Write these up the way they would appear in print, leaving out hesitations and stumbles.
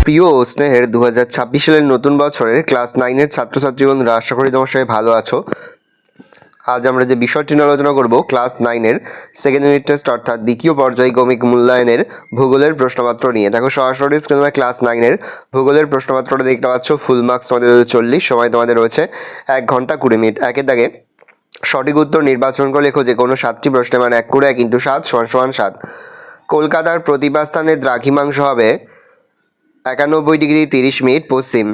প্রিয় ও স্নেহের 2026 সালের নতুন বছরের ক্লাস 9-এর ছাত্রছাত্রী বন্ধুরা, আশা করি তোমার সবাই ভালো আছো। আজ আমরা যে বিষয়টি নিয়ে আলোচনা করব ক্লাস 9-এর সেকেন্ড ইউনিট টেস্ট অর্থাৎ দ্বিতীয় পর্যায়ক্রমিক মূল্যায়নের ভূগোলের প্রশ্নপত্র নিয়ে। দেখো সরাসরি স্ক্রিনে ক্লাস 9-এর ভূগোলের প্রশ্নপত্রটা দেখতে পাচ্ছ। ফুল মার্কস তোমাদের 40, সময় তোমাদের রয়েছে 1 ঘন্টা 20 মিনিট। একের দাগে সঠিক উত্তর নির্বাচন করে লেখো যে কোনো 7টি প্রশ্নে, মানে 1 করে 1 × 7 = 7। কলকাতার প্রতিভা স্থানের দ্রাঘিমাংশ হবে 91 ডিগ্রি 30 মিনিট পশ্চিম।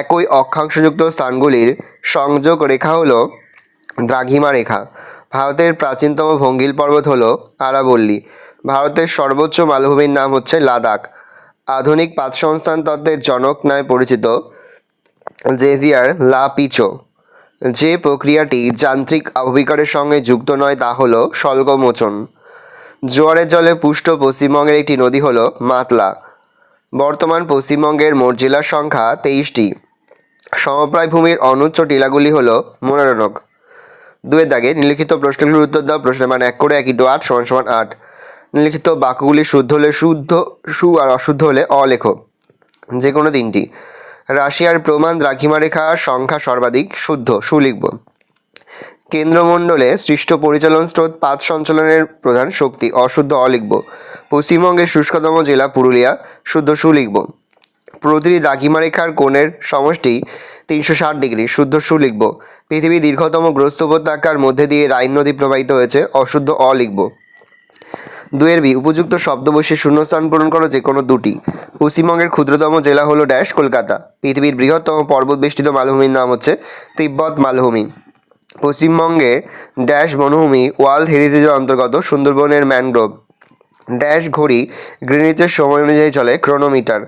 একই অক্ষাংশযুক্ত স্থানগুলির সংযোগ রেখা হলো দ্রাঘিমা রেখা। ভারতের প্রাচীনতম ভঙ্গিল পর্বত হলো আরাবল্লী। ভারতের সর্বোচ্চ মালভূমির নাম হচ্ছে লাদাখ। আধুনিক পাত সংস্থান তত্ত্বের জনক নামে পরিচিত জেভিয়ার লা পিচো। যে প্রক্রিয়াটি যান্ত্রিক আবহবিকারের সঙ্গে যুক্ত নয় তা হলো স্বল্পমোচন। জোয়ারের জলে পুষ্ট পশ্চিমবঙ্গের একটি নদী হলো মাতলা। বর্তমান পশ্চিমবঙ্গের মোট জেলার সংখ্যা 23টি। সমপ্রায় ভূমির অনুচ্চ টিলাগুলি হল মোনারনক। 2-এর দাগে নিম্নলিখিত প্রশ্নগুলির উত্তর দাও। প্রশ্নের মান 1 করে 1 × 8 = 8। নিম্নলিখিত বাক্যগুলি শুদ্ধ হলে শুদ্ধ, সু আর অশুদ্ধ হলে অলেখো যে কোনো 3টি। রাশিয়ার প্রমাণ দ্রাঘিমা রেখার সংখ্যা সর্বাধিক, শুদ্ধ, সু লিখব। কেন্দ্রমণ্ডলে সৃষ্ট পরিচালন স্রোত পাত সঞ্চালনের প্রধান শক্তি, অশুদ্ধ, অ লিখব। পশ্চিমবঙ্গের শুষ্কতম জেলা পুরুলিয়া, শুদ্ধ, সু লিখব। প্রতিটি দ্রাঘিমা রেখার কোণের সমষ্টি 360 ডিগ্রি, শুদ্ধ, সু লিখব। পৃথিবীর দীর্ঘতম গ্রস্ত উপত্যকার মধ্যে দিয়ে রাইন নদী প্রবাহিত হয়েছে, অশুদ্ধ, অ লিখব। 2-এর বি, উপযুক্ত শব্দ বসে শূন্যস্থান পূরণ করো যে কোনো 2টি। পশ্চিমবঙ্গের ক্ষুদ্রতম জেলা হলো ড্যাশ কলকাতা। পৃথিবীর বৃহত্তম পর্বত বেষ্টিত মালভূমির নাম হচ্ছে তিব্বত মালভূমি। পশ্চিমবঙ্গে ড্যাশ বনভূমি ওয়ার্ল্ড হেরিটেজের অন্তর্গত সুন্দরবনের ম্যানগ্রোভ। ড্যাশ ঘড়ি গ্রিনিচের সময় অনুযায়ী চলে, ক্রোনোমিটার।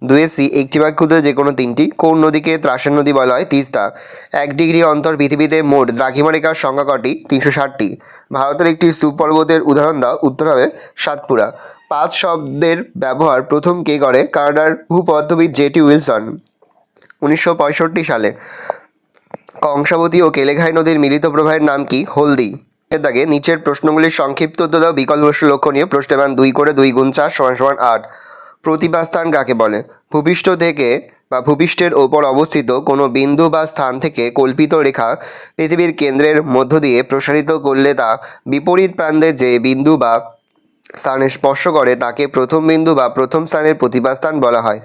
2-এ সি, একটি বাক্যতে যে কোনো 3টি। কোন নদীকে ত্রাসের নদী বলা হয়? তিস্তা। 1 ডিগ্রি অন্তর পৃথিবীতে মোট দ্রাঘিমা রেখার সংখ্যা কটি? 360টি। ভারতের একটি স্তূপ পর্বতের উদাহরণ দাও। উত্তর হবে সাতপুরা। পাত শব্দের ব্যবহার প্রথম কে করে? কানাডার ভূপদ্ধবিদ জেটি উইলসন 1965 সালে। কংসাবতী ও কেলেঘাই নদীর মিলিত প্রবাহের নাম কি? হলদি। এর দাগে নিচের প্রশ্নগুলির সংক্ষিপ্ত উত্তর দাও। বিকল্প লক্ষণীয়। প্রশ্নের মান 2 করে 2 × 4 = 8। প্রতিভাস্থান কাকে বলে? ভূপৃষ্ঠ থেকে বা ভূপৃষ্ঠের ওপর অবস্থিত কোনো বিন্দু বা স্থান থেকে কল্পিত রেখা পৃথিবীর কেন্দ্রের মধ্য দিয়ে প্রসারিত করলে তা বিপরীত প্রান্তে যে বিন্দু বা স্থানে স্পর্শ করে তাকে প্রথম বিন্দু বা প্রথম স্থানের প্রতিভাস্থান বলা হয়।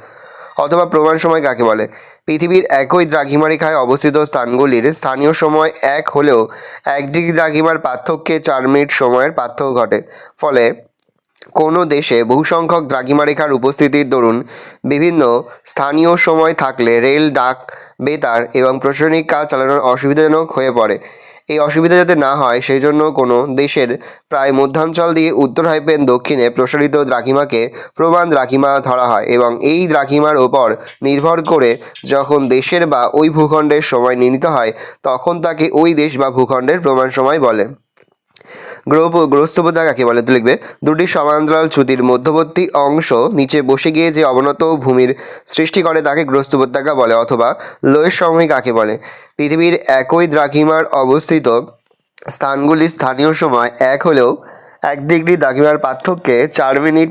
অথবা প্রমাণ সময় কাকে বলে? পৃথিবীর একই দ্রাঘিমা রেখায় অবস্থিত স্থানগুলির স্থানীয় সময় 1 হলেও 1 ডিগ্রি দ্রাঘিমার পার্থক্যে 4 মিনিট সময়ের পার্থক্য ঘটে। ফলে কোনো দেশে বহু সংখ্যক দ্রাঘিমা রেখার উপস্থিতির দরুন বিভিন্ন স্থানীয় সময় থাকলে রেল, ডাক, বেতার এবং প্রশাসনিক কাজ চালানোর অসুবিধাজনক হয়ে পড়ে। এই অসুবিধা যাতে না হয় সেই জন্য কোনো দেশের প্রায় মধ্যাঞ্চল দিয়ে উত্তর দক্ষিণে প্রসারিত দ্রাঘিমাকে প্রমাণ দ্রাঘিমা ধরা হয় এবং এই দ্রাঘিমার ওপর নির্ভর করে যখন দেশের বা ওই ভূখণ্ডের সময় নির্ণীত হয় তখন তাকে ওই দেশ বা ভূখণ্ডের প্রমাণ সময় বলে। গ্রস্ত উপত্যকা কাকে বলে? লিখবে। 2টি সমান্তরাল চ্যুতির মধ্যবর্তী অংশ নিচে বসে গিয়ে যে অবনত ভূমির সৃষ্টি করে তাকে গ্রস্ত উপত্যকা বলে। অথবা লোয়ের সমভূমি কাকে বলে? পৃথিবীর একই দ্রাঘিমার অবস্থিত স্থানগুলির স্থানীয় সময় 1 হলেও 1 ডিগ্রি দ্রাঘিমার পার্থক্যে 4 মিনিট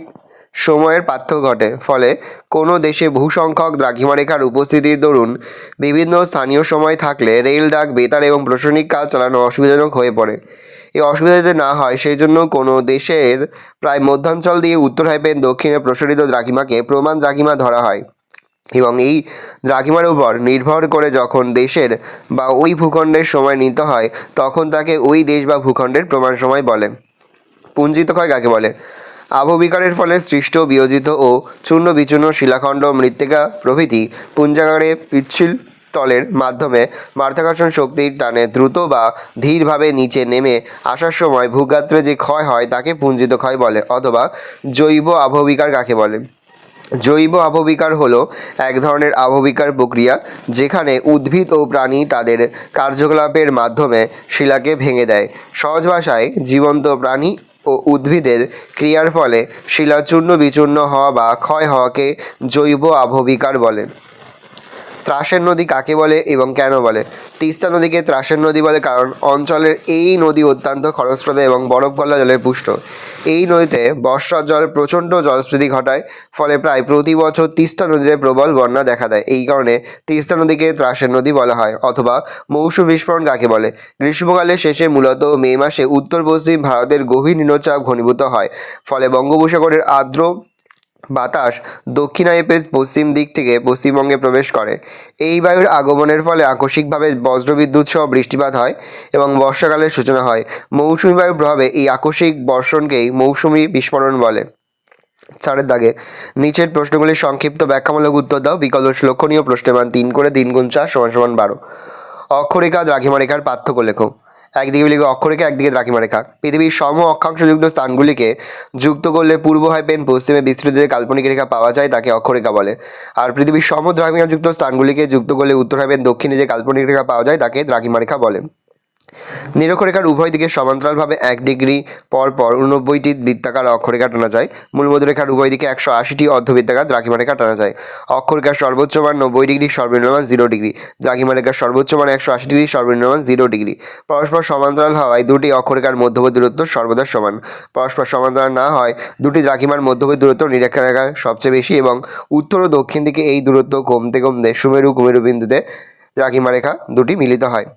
সময়ের পার্থক্য ঘটে। ফলে কোনো দেশে বহু সংখ্যক দ্রাঘিমা রেখার উপস্থিতির দরুন বিভিন্ন স্থানীয় সময় থাকলে রেল, ডাক, বেতার এবং প্রশাসনিক কাজ চালানো অসুবিধাজনক হয়ে পড়ে। এই অসুবিধা যাতে না হয় সেই জন্য কোনো দেশের প্রায় মধ্যাঞ্চল দিয়ে উত্তর দক্ষিণে প্রসারিত দ্রাঘিমাকে প্রমাণ দ্রাঘিমা ধরা হয় এবং এই দ্রাঘিমার উপর নির্ভর করে যখন দেশের বা ওই ভূখণ্ডের সময় নিতে হয় তখন তাকে ওই দেশ বা ভূখণ্ডের প্রমাণ সময় বলে। পুঞ্জিত ক্ষয় কাকে বলে? আবহবিকারের ফলে সৃষ্ট বিয়োজিত ও চূর্ণ বিচূর্ণ শিলাখণ্ড, মৃত্তিকা প্রভৃতি পুঞ্জাগারে পিচ্ছিল তলের মাধ্যমে মাধ্যাকর্ষণ শক্তির টানে দ্রুত বা ধীরভাবে নিচে নেমে আসার সময় ভূগাত্রে যে ক্ষয় হয় তাকে পুঞ্জিত ক্ষয় বলে। অথবা জৈব আবহবিকার কাকে বলে? জৈব আবহবিকার হলো এক ধরনের আবহবিকার প্রক্রিয়া যেখানে উদ্ভিদ ও প্রাণী তাদের কার্যকলাপের মাধ্যমে শিলাকে ভেঙে দেয়। সহজ ভাষায় জীবন্ত প্রাণী ও উদ্ভিদের ক্রিয়ার ফলে শিলা চূর্ণ বিচূর্ণ হওয়া বা ক্ষয় হওয়াকে জৈব আবহবিকার বলে। ত্রাসের নদী কাকে বলে এবং কেন বলে? তিস্তা নদীকে ত্রাসের নদী বলে কারণ অঞ্চলের এই নদী অত্যন্ত খরস্রোতা এবং বরফ গলা জলে পুষ্ট। এই নদীতে বর্ষার জল প্রচণ্ড জলস্ফীতি ঘটায়, ফলে প্রায় প্রতি বছর তিস্তা নদীতে প্রবল বন্যা দেখা দেয়। এই কারণে তিস্তা নদীকে ত্রাসের নদী বলা হয়। অথবা মৌসুমী বিস্ফোরণ কাকে বলে? গ্রীষ্মকালের শেষে মূলত মে মাসে উত্তর পশ্চিম ভারতের গভীর নিম্নচাপ ঘনীভূত হয়, ফলে বঙ্গোপসাগরের আর্দ্র বাতাস দক্ষিণায়পেস পশ্চিম দিক থেকে পশ্চিমবঙ্গে প্রবেশ করে। এই বায়ুর আগমনের ফলে আকস্মিকভাবে বজ্রবিদ্যুৎ সহ বৃষ্টিপাত হয় এবং বর্ষাকালের সূচনা হয়। মৌসুমী বায়ুর প্রভাবে এই আকস্মিক বর্ষণকেই মৌসুমী বিস্ফোরণ বলে। 4 দাগে নিচের প্রশ্নগুলির সংক্ষিপ্ত ব্যাখ্যামূলক উত্তর দাও। বিকল্প লক্ষণীয় প্রশ্নের মান 3 করে 3 গুণ 4 = 12। অক্ষরেখা দ্রাঘিমা রেখার পার্থক্য লেখো। একদিকে লিখবে অক্ষরেখা, একদিকে দ্রাঘিমা রেখা। পৃথিবীর সম অক্ষাংশযুক্ত স্থানগুলিকে যুক্ত করলে পূর্ব হাইপেন পশ্চিমে বিস্তৃত যে কাল্পনিক রেখা পাওয়া যায় তাকে অক্ষরেখা বলে। আর পৃথিবীর সম দ্রাঘিমাযুক্ত স্থানগুলিকে যুক্ত করলে উত্তর হাইপেন দক্ষিণে যে কাল্পনিক রেখা পাওয়া যায় তাকে দ্রাঘিমা রেখা বলে। নিরক্ষরেখার উভয় দিকে সমান্তরালভাবে 1 ডিগ্রি পর পর 89টি বৃত্তাকার অক্ষরেখা টানা যায়। মূলমধ্যরেখার উভয় দিকে 180টি অর্ধবৃত্তাকার দ্রাঘিমা রেখা টানা যায়। অক্ষরেখার সর্বোচ্চ মান 90 ডিগ্রি, সর্বনিম্ন মান 0 ডিগ্রি। দ্রাঘিমা রেখার সর্বোচ্চ মান 180 ডিগ্রি, সর্বনিম্ন মান 0 ডিগ্রি। পরস্পর সমান্তরাল হওয়ায় দুটি অক্ষরেখার মধ্যবর্তী দূরত্ব সর্বদা সমান। পরস্পর সমান্তরাল না হয় দুটি দ্রাঘিমার মধ্যবর্তী দূরত্ব নিরক্ষরেখার সবচেয়ে বেশি এবং উত্তর ও দক্ষিণ দিকে এই দূরত্ব কমতে কমতে সুমেরু কুমেরু বিন্দুতে দ্রাঘিমা রেখা দুটি মিলিত হয়।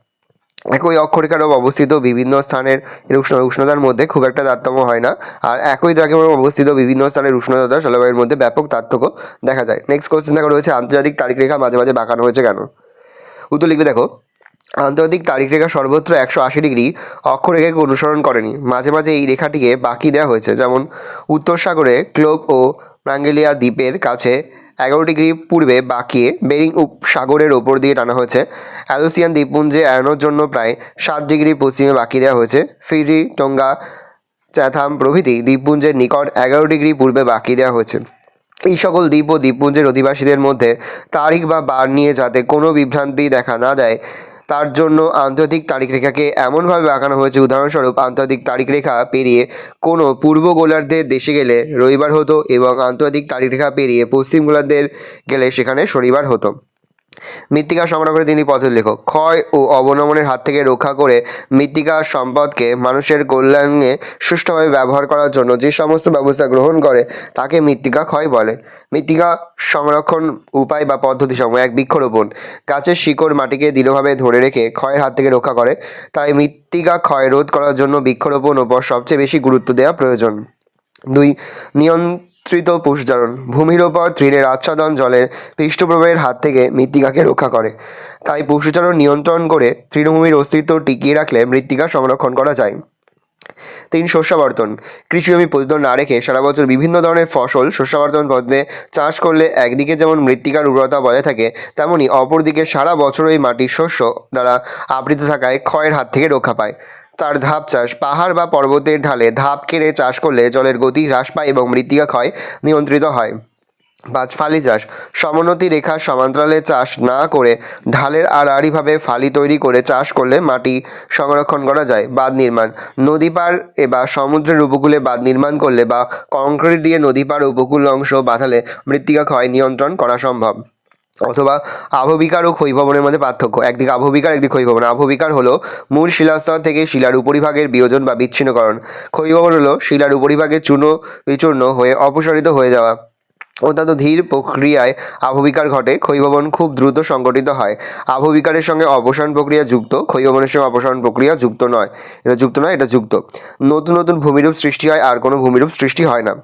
একই অক্ষরেখার অবস্থিত বিভিন্ন স্থানের উষ্ণতার মধ্যে খুব একটা তারতম্য হয় না, আর একই দ্রাঘিমার অবস্থিত বিভিন্ন স্থানের উষ্ণতা জলবায়ুর মধ্যে ব্যাপক পার্থক্য দেখা যায়। নেক্সট কোশ্চেন দেখা রয়েছে আন্তর্জাতিক তারিখ রেখা মাঝে মাঝে বাঁকানো হয়েছে কেন? উত্তর লিখবে দেখো। আন্তর্জাতিক তারিখ রেখা সর্বত্র 180 ডিগ্রি অক্ষরেখাকে অনুসরণ করেনি, মাঝে মাঝে এই রেখাটিকে বাঁকি দেওয়া হয়েছে। যেমন উত্তর সাগরে ক্লোব ও ম্যাঙ্গেলিয়া দ্বীপের কাছে 11 ডিগ্রি পূর্বে বাঁকিয়ে বেরিং সাগরের ওপর দিয়ে টানা হয়েছে। অ্যালোসিয়ান দ্বীপপুঞ্জে এড়ানোর জন্য প্রায় 7 ডিগ্রি পশ্চিমে বাঁকি দেওয়া হয়েছে। ফিজি, টঙ্গা, চ্যাথাম প্রভৃতি দ্বীপপুঞ্জের নিকট 11 ডিগ্রি পূর্বে বাঁকি দেওয়া হয়েছে। এই সকল দ্বীপ ও দ্বীপপুঞ্জের অধিবাসীদের মধ্যে তারিখ বা বার নিয়ে যাতে কোনো বিভ্রান্তি দেখা না দেয় তার জন্য আন্তর্জাতিক তারিখ রেখাকে এমনভাবে বাঁকানো হয়েছে। উদাহরণস্বরূপ, আন্তর্জাতিক তারিখ রেখা পেরিয়ে কোনো পূর্ব গোলার্ধের দেশে গেলে রবিবার হতো এবং আন্তর্জাতিক তারিখ রেখা পেরিয়ে পশ্চিম গোলার্ধের গেলে সেখানে শনিবার হতো। মৃত্তিকা সংগ্রহ করে তিনি পথের লেখক। ক্ষয় ও অবনমনের হাত থেকে রক্ষা করে মৃত্তিকার সম্পদকে মানুষের কল্যাণে সুষ্ঠুভাবে ব্যবহার করার জন্য যে সমস্ত ব্যবস্থা গ্রহণ করে তাকে মৃত্তিকা ক্ষয় বলে। মৃত্তিকা সংরক্ষণ উপায় বা পদ্ধতি সমূহ: 1. বৃক্ষরোপণ। গাছের শিকড় মাটিকে দৃঢ়ভাবে ধরে রেখে ক্ষয়ের হাত থেকে রক্ষা করে, তাই মৃত্তিকা ক্ষয় রোধ করার জন্য বৃক্ষরোপণ ওপর সবচেয়ে বেশি গুরুত্ব দেওয়া প্রয়োজন। 2. নিয়ন্ত্রিত পশুচারণ। ভূমির ওপর তৃণের আচ্ছাদন জলের পৃষ্ঠপ্রবাহের হাত থেকে মৃত্তিকাকে রক্ষা করে, তাই পশুচারণ নিয়ন্ত্রণ করে তৃণভূমির অস্তিত্ব টিকিয়ে রাখলে মৃত্তিকা সংরক্ষণ করা যায়। 3. শস্যাবর্তন। কৃষিজমি পতিত না রেখে সারা বছর বিভিন্ন ধরনের ফসল শস্যাবর্তন পদ্ধতিতে চাষ করলে একদিকে যেমন মৃত্তিকার উর্বরতা বজায় থাকে, তেমনি অপরদিকে সারা বছর ওই মাটির শস্য দ্বারা আবৃত থাকায় ক্ষয়ের হাত থেকে রক্ষা পায়। 4. ধাপ চাষ। পাহাড় বা পর্বতের ঢালে ধাপ কেটে চাষ করলে জলের গতি হ্রাস পায় এবং মৃত্তিকা ক্ষয় নিয়ন্ত্রিত হয়। 5. ফালি চাষ। সমোন্নতি রেখার সমান্তরালে চাষ না করে ঢালের আড়াআড়িভাবে ফালি তৈরি করে চাষ করলে মাটি সংরক্ষণ করা যায়। বাঁধ নির্মাণ। নদী পার বা সমুদ্রের উপকূলে বাঁধ নির্মাণ করলে বা কংক্রিট দিয়ে নদী পার উপকূল অংশ বাঁধালে মৃত্তিকা ক্ষয় নিয়ন্ত্রণ করা সম্ভব। অথবা আবহবিকার ও ক্ষয়ীভবনের মধ্যে পার্থক্য। একদিকে আবহবিকার, একদিকে ক্ষয়ীভবন। আবহবিকার হলো মূল শিলাস্তর থেকে শিলার উপরিভাগের বিয়োজন বা বিচ্ছিন্নকরণ। ক্ষয়ীভবন হলো শিলার উপরিভাগে চূর্ণ বিচূর্ণ হয়ে অপসারিত হয়ে যাওয়া। অত্যন্ত ধীর প্রক্রিয়ায় আবহবিকার ঘটে। ক্ষয়ীভবন খুব দ্রুত সংঘটিত হয়। আবহবিকারের সঙ্গে অবসান প্রক্রিয়া যুক্ত, ক্ষয়ীভবনের সঙ্গে অপসারণ প্রক্রিয়া যুক্ত নয়। এটা যুক্ত। নতুন নতুন ভূমিরূপ সৃষ্টি হয়, আর কোনো ভূমিরূপ সৃষ্টি হয় না।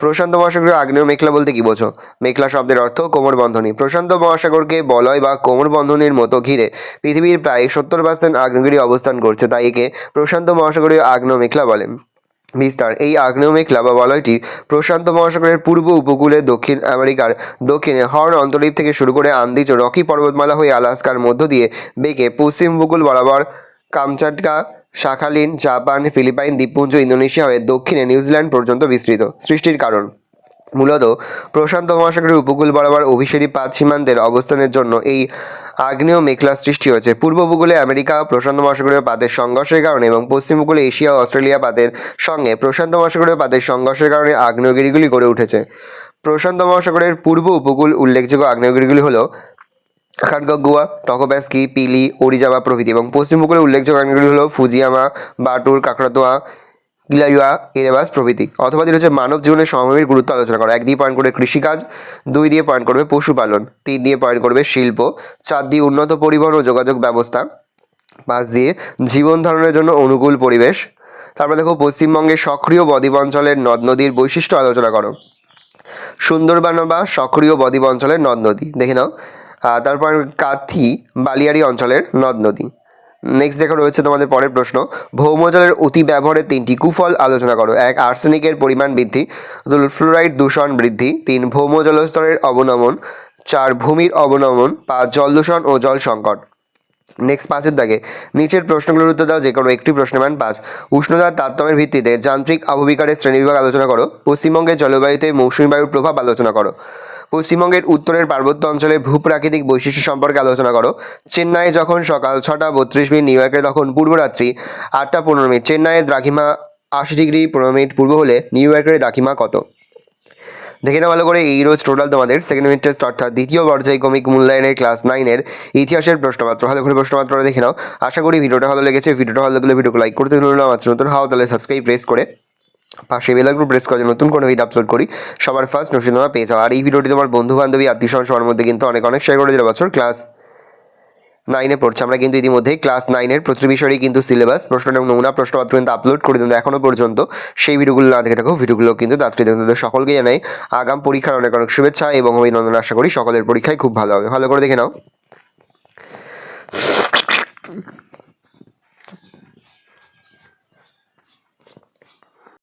প্রশান্ত মহাসাগরের আগ্নেয় মেঘলা বলতে কি বোঝো? মেঘলা শব্দের অর্থ কোমর বন্ধনী। প্রশান্ত মহাসাগরকে বলয় বা কোমর বন্ধনীর মতো ঘিরে পৃথিবীর প্রায় 70% আগ্নেয়গিরি অবস্থান করছে, তাই একে প্রশান্ত মহাসাগরীয় আগ্নেয় মেঘলা বলে। বিস্তার। এই আগ্নেয় মেঘলা বা বলয়টি প্রশান্ত মহাসাগরের পূর্ব উপকূলে দক্ষিণ আমেরিকার দক্ষিণে হর্ন অন্তরীপ থেকে শুরু করে আন্দিজ ও রকি পর্বতমালা হয়ে আলাস্কার মধ্য দিয়ে বেঁকে পশ্চিম উপকূল বরাবর কামচাটকা, শাখালিন, জাপান, ফিলিপাইন দ্বীপপুঞ্জ, ইন্দোনেশিয়া হয়ে দক্ষিণে নিউজিল্যান্ড পর্যন্ত বিস্তৃত। সৃষ্টির কারণ: মূলত প্রশান্ত মহাসাগরের উপকূল বরাবর অভিসারী পাত সীমান্তের অবস্থানের জন্য এই আগ্নেয় মেঘলা সৃষ্টি হয়েছে। পূর্ব উপকূলে আমেরিকা প্রশান্ত মহাসাগরীয় পাতের সংঘর্ষের কারণে এবং পশ্চিম উপকূলে এশিয়া ও অস্ট্রেলিয়া পাতের সঙ্গে প্রশান্ত মহাসাগরীয় পাতের সংঘর্ষের কারণে আগ্নেয়গিরিগুলি গড়ে উঠেছে। প্রশান্ত মহাসাগরের পূর্ব উপকূল উল্লেখযোগ্য আগ্নেয়গিরিগুলি হল আকানকাগুয়া, টকোপ্যাস্কি, পিলি, ওরিজাবা প্রভৃতি। এবং পশ্চিম উপকূলের উল্লেখযোগ্য আগ্নেয়গিরি হলো ফুজিয়ামা, বাটুর, কাকরাতোয়া, ইলাইয়া, এরেবাস প্রভৃতি। অথবা দিন হচ্ছে মানব জীবনের সমভূমির গুরুত্ব আলোচনা করো। 1 দিয়ে পয়েন্ট করবে কৃষিকাজ, 2 দিয়ে পয়েন্ট করবে পশুপালন, 3 দিয়ে পয়েন্ট করবে শিল্প, 4 দিয়ে উন্নত পরিবহন ও যোগাযোগ ব্যবস্থা, 5 দিয়ে জীবন ধারণের জন্য অনুকূল পরিবেশ। তারপর দেখো পশ্চিমবঙ্গের সক্রিয় বদ্বীপ অঞ্চলের নদ নদীর বৈশিষ্ট্য আলোচনা করো। সুন্দরবন বা সক্রিয় বদ্বীপ অঞ্চলের নদ নদী দেখে নাও। তারপর কাথি বালিয়াড়ি অঞ্চলের নদ নদী। নেক্সট দেখা রয়েছে তোমাদের পরের প্রশ্ন, ভৌমজলের অতি ব্যবহারের 3টি কুফল আলোচনা করো। 1 আর্সেনিকের পরিমাণ বৃদ্ধি, 2 ফ্লোরাইড দূষণ বৃদ্ধি, 3 ভৌমজলস্তরের অবনমন, 4 ভূমির অবনমন, 5 জল দূষণ ও জল সংকট। নেক্সট 5-এর দাগে নিচের প্রশ্নগুলোর উত্তর দাও যে কোনো একটি প্রশ্নের মান 5। উষ্ণতার তারতম্যের ভিত্তিতে যান্ত্রিক আবহবিকারের শ্রেণীবিভাগ আলোচনা করো। পশ্চিমবঙ্গের জলবায়ুতে মৌসুমী বায়ুর প্রভাব আলোচনা করো। পশ্চিমবঙ্গের উত্তরের পার্বত্য অঞ্চলের ভূপ্রাকৃতিক বৈশিষ্ট্য সম্পর্কে আলোচনা করো। চেন্নাইয়ে যখন সকাল 6:32, নিউ ইয়র্কে তখন পূর্বরাত্রি 8:15। চেন্নাইয়ের দ্রাঘিমা 80°15' পূর্ব হলে নিউ ইয়র্কের দ্রাঘিমা কত? দেখে না ভালো করে। এই রোজ টোটাল তোমাদের সেকেন্ড ইউনিট টেস্ট অর্থাৎ দ্বিতীয় পর্যায়ক্রমিক মূল্যায়নের ক্লাস 9-এর ইতিহাসের প্রশ্নপত্র। ভালো করে প্রশ্নপত্রটা দেখে নাও। আশা করি ভিডিওটা ভালো লেগেছে। ভিডিওটা ভালো লাগলে ভিডিওকে লাইক করতে ভুলো না। আচ্ছা নতুন হও তাহলে সাবস্ক্রাইব প্রেস করে পাশে বেল আইকন প্রেস করে নতুন কোনো ভিডিও আপলোড করি সবার ফার্স্ট নোটিফিকেশন পেয়ে যাও। আর এই ভিডিওটি তোমার বন্ধু বান্ধবী আত্মীয় স্বজন সবার মধ্যে কিন্তু অনেক অনেক শেয়ার করে দিলে। বছর ক্লাস 9-এ পড়ছে, আমরা কিন্তু ইতিমধ্যেই ক্লাস 9-এর প্রতিটি বিষয়েরই কিন্তু সিলেবাস প্রশ্ন এবং নমুনা প্রশ্নপত্র কিন্তু আপলোড করে দিন। এখনও পর্যন্ত সেই ভিডিওগুলো না দেখে থাকো, ভিডিওগুলো কিন্তু তাড়াতাড়ি দেখুন। সকলকে জানাই আগাম পরীক্ষার অনেক অনেক শুভেচ্ছা এবং অভিনন্দন। আশা করি সকলের পরীক্ষায় খুব ভালো হবে। ভালো করে দেখে নাও।